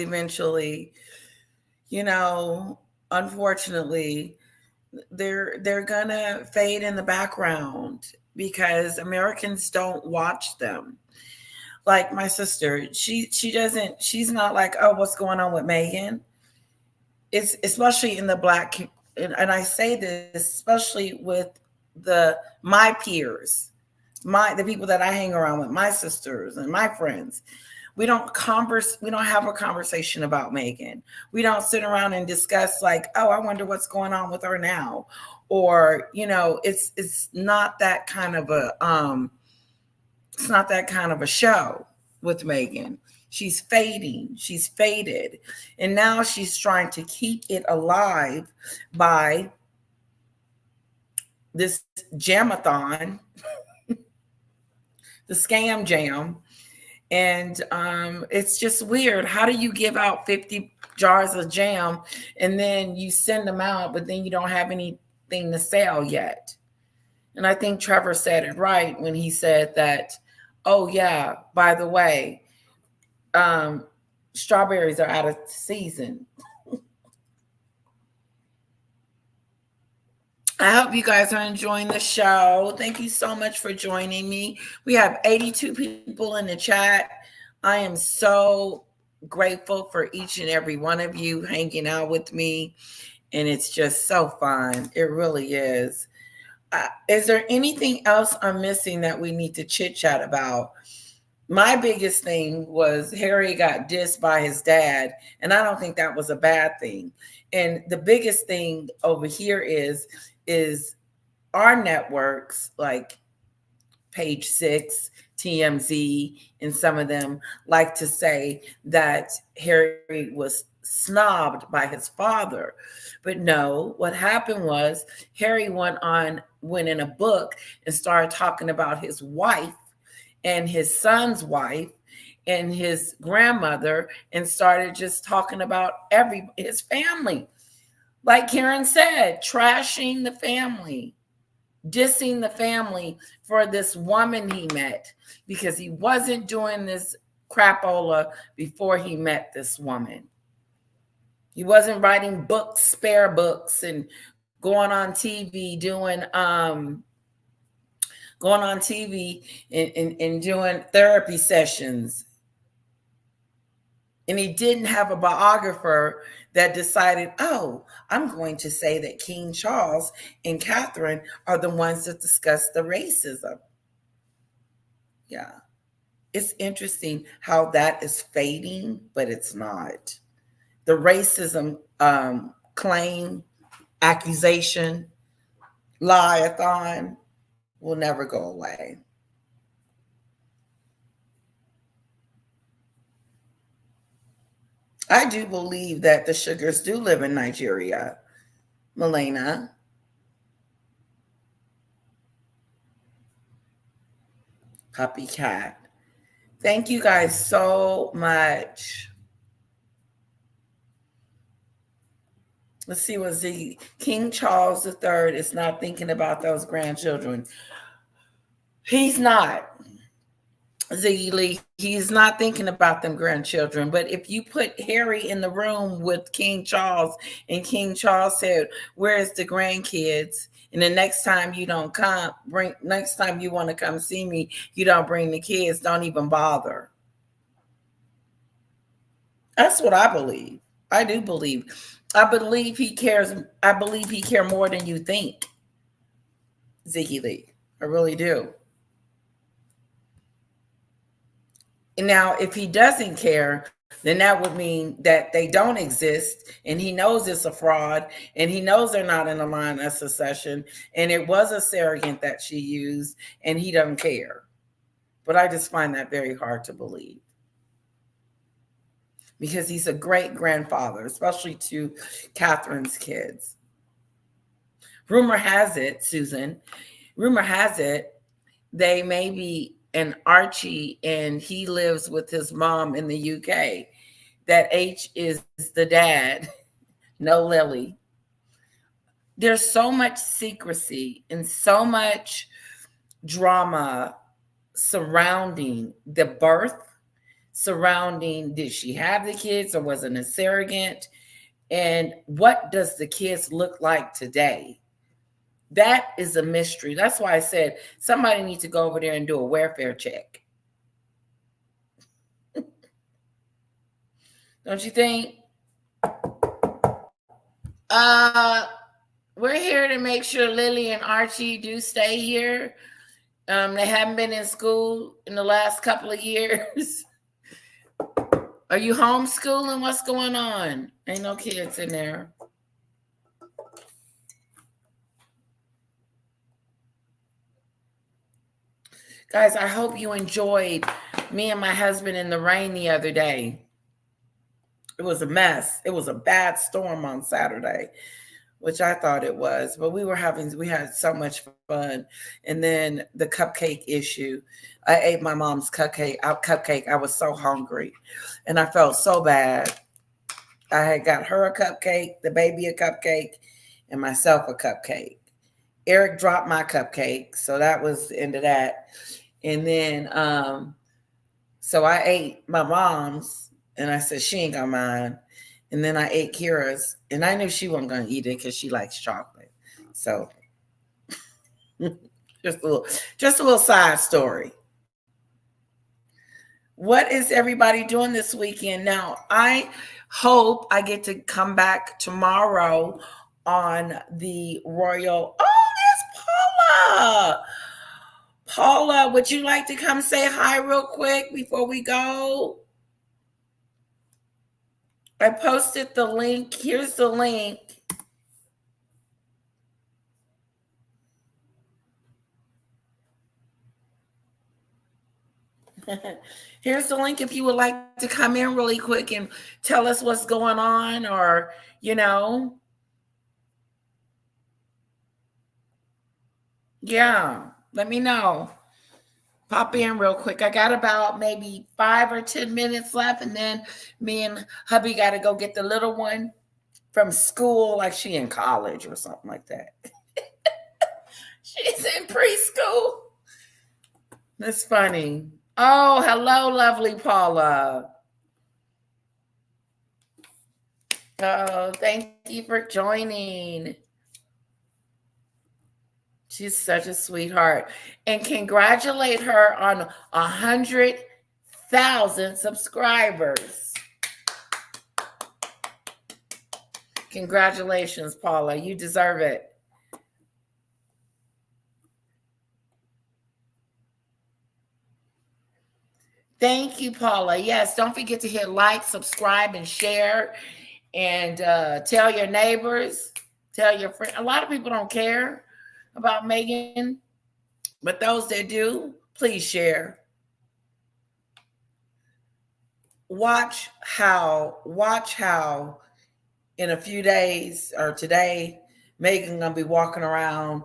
unfortunately, they're gonna fade in the background because Americans don't watch them. Like my sister, she's not like, oh, what's going on with Megan? It's especially in the Black, and I say this especially with my peers, the people that I hang around with, my sisters and my friends. We don't have a conversation about Megan. We don't sit around and discuss like, oh, I wonder what's going on with her now. Or, it's not that kind of a show with Megan. She's fading. She's faded. And now she's trying to keep it alive by this jamathon, the scam jam. And it's just weird. How do you give out 50 jars of jam and then you send them out, but then you don't have anything to sell yet? And I think Trevor said it right when he said that, oh yeah, by the way, strawberries are out of season. I hope you guys are enjoying the show. Thank you so much for joining me. We have 82 people in the chat. I am so grateful for each and every one of you hanging out with me. And it's just so fun. It really is. Is there anything else I'm missing that we need to chit chat about? My biggest thing was Harry got dissed by his dad. And I don't think that was a bad thing. And the biggest thing over here is our networks like Page 6, TMZ, and some of them like to say that Harry was snobbed by his father. But no, what happened was Harry went in a book and started talking about his wife and his son's wife and his grandmother and started just talking about his family. Like Karen said, trashing the family, dissing the family for this woman he met because he wasn't doing this crapola before he met this woman. He wasn't writing books, spare books, and going on TV and doing therapy sessions. And he didn't have a biographer that decided, oh, I'm going to say that King Charles and Catherine are the ones that discuss the racism. Yeah. It's interesting how that is fading, but it's not. The racism claim, accusation, lie-a-thon will never go away. I do believe that the Sugars do live in Nigeria, Milena. Copycat. Thank you guys so much. Let's see what King Charles III is not thinking about those grandchildren. He's not. Ziggy Lee, he's not thinking about them grandchildren. But if you put Harry in the room with King Charles and King Charles said, where's the grandkids? And the next time you don't next time you want to come see me, you don't bring the kids, don't even bother. That's what I believe. I do believe. I believe he cares. I believe he cares more than you think. Ziggy Lee. I really do. And now, if he doesn't care, then that would mean that they don't exist, and he knows it's a fraud, and he knows they're not in the line of succession, and it was a surrogate that she used, and he doesn't care. But I just find that very hard to believe. Because he's a great grandfather, especially to Catherine's kids. Rumor has it, Susan, they may be and Archie, and he lives with his mom in the UK. That H is the dad, no Lily. There's so much secrecy and so much drama surrounding the birth, surrounding did she have the kids or was it a surrogate? And what does the kids look like today? That is a mystery. That's why I said somebody needs to go over there and do a welfare check. Don't you think? We're here to make sure Lily and Archie do stay here. They haven't been in school in the last couple of years. Are you homeschooling? What's going on? Ain't no kids in there. Guys, I hope you enjoyed me and my husband in the rain the other day. It was a mess. It was a bad storm on Saturday, which I thought it was, but we had so much fun. And then the cupcake issue. I ate my mom's cupcake. I was so hungry and I felt so bad. I had got her a cupcake, the baby a cupcake, and myself a cupcake. Eric dropped my cupcake, so that was the end of that. And then, so I ate my mom's, and I said she ain't got mine. And then I ate Kira's, and I knew she wasn't going to eat it because she likes chocolate. So, just a little side story. What is everybody doing this weekend? Now, I hope I get to come back tomorrow on the Royal. Oh, there's Paula. Paula, would you like to come say hi real quick before we go? I posted the link. Here's the link. Here's the link if you would like to come in really quick and tell us what's going on, or, yeah, let me know. Pop in real quick. I got about maybe 5 or 10 minutes left, and then me and hubby got to go get the little one from school, like she in college or something like that. She's in preschool. That's funny. Oh, hello, lovely Paula. Oh, thank you for joining. She's such a sweetheart. And congratulate her on 100,000 subscribers. Congratulations, Paula. You deserve it. Thank you, Paula. Yes, don't forget to hit like, subscribe, and share. And tell your neighbors, tell your friends. A lot of people don't care about Megan, but those that do, please share. Watch how in a few days or today, Megan gonna be walking around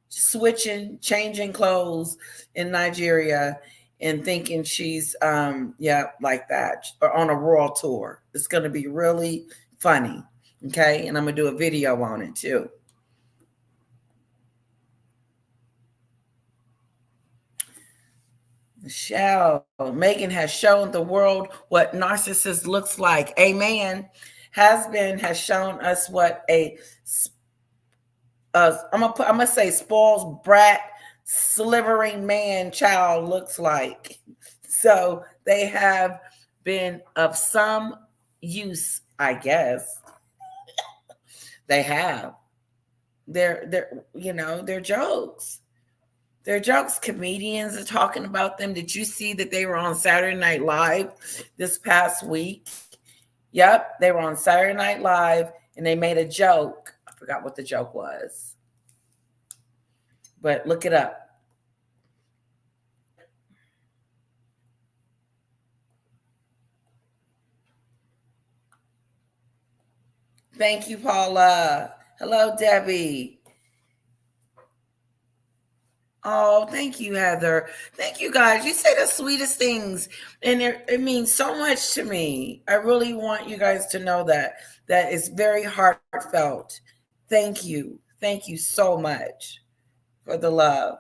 changing clothes in Nigeria and thinking she's like that, or on a royal tour. It's gonna be really funny. Okay, and I'm gonna do a video on it too. Michelle, Megan has shown the world what narcissist looks like. Amen. Has shown us what I'm gonna say spoiled brat, slivering man child looks like. So they have been of some use, I guess. They have. They're jokes. They're jokes. Comedians are talking about them. Did you see that they were on Saturday Night Live this past week? Yep, they were on Saturday Night Live and they made a joke. I forgot what the joke was, but look it up. Thank you, Paula. Hello, Debbie. Oh, thank you, Heather. Thank you, guys. You say the sweetest things, and it means so much to me. I really want you guys to know that is very heartfelt. Thank you. Thank you so much for the love.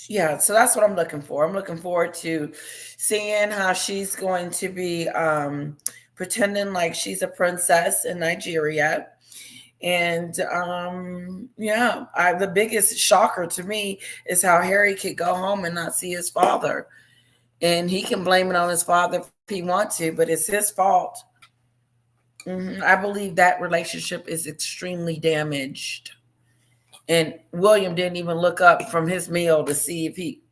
Yeah, so that's what I'm looking for. I'm looking forward to seeing how she's going to be pretending like she's a princess in Nigeria. And yeah, the biggest shocker to me is how Harry could go home and not see his father. And he can blame it on his father if he wants to, but it's his fault. I believe that relationship is extremely damaged. And William didn't even look up from his meal to see if he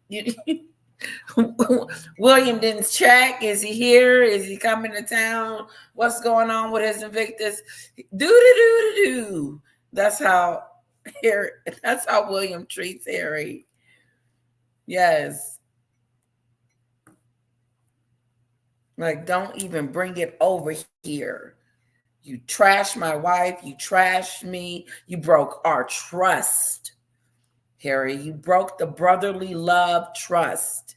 William didn't check. Is he here? Is he coming to town? What's going on with his Invictus? Do. That's how Harry. That's how William treats Harry. Yes. Like, don't even bring it over here. You trashed my wife. You trashed me. You broke our trust, Harry. You broke the brotherly love trust.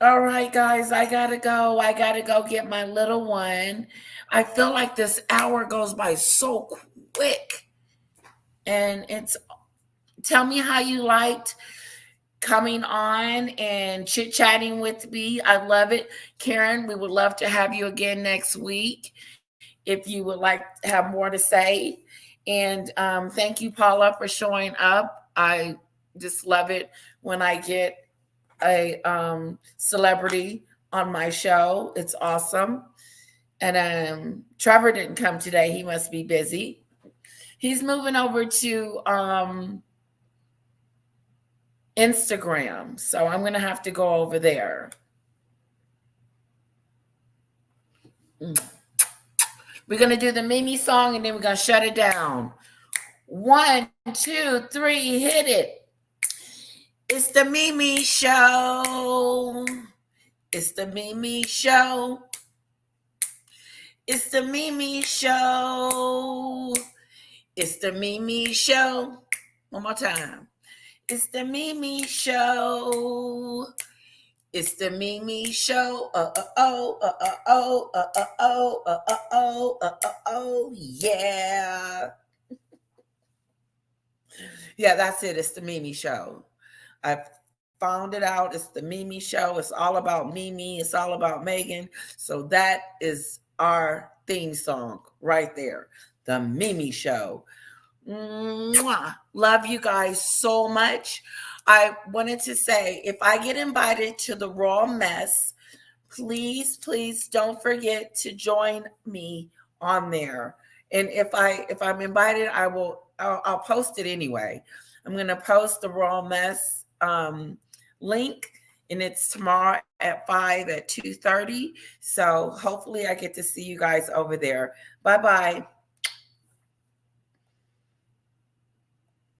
All right, guys, I gotta go. I gotta go get my little one. I feel like this hour goes by so quick. And tell me how you liked coming on and chit-chatting with me. I love it. Karen, we would love to have you again next week if you would like to have more to say. And thank you, Paula, for showing up. I just love it when I get a celebrity on my show. It's awesome. And Trevor didn't come today. He must be busy. He's moving over to Instagram. So I'm going to have to go over there. We're going to do the Mimi song and then we're going to shut it down. 1, 2, 3, hit it. It's the Mimi Show. It's the Mimi Show. It's the Mimi Show. It's the Mimi Show. One more time. It's the Mimi Show. It's the Mimi Show. Yeah. Yeah, that's it. It's the Mimi Show. I found it out. It's the Mimi Show. It's all about Mimi. It's all about Megan. So that is our theme song right there. The Mimi Show. Mwah. Love you guys so much. I wanted to say, if I get invited to the Raw Mess, please don't forget to join me on there. And if I'm invited, I'll post it anyway. I'm going to post the Raw Mess link, and it's tomorrow at 5 at 2:30. So hopefully I get to see you guys over there. Bye-bye.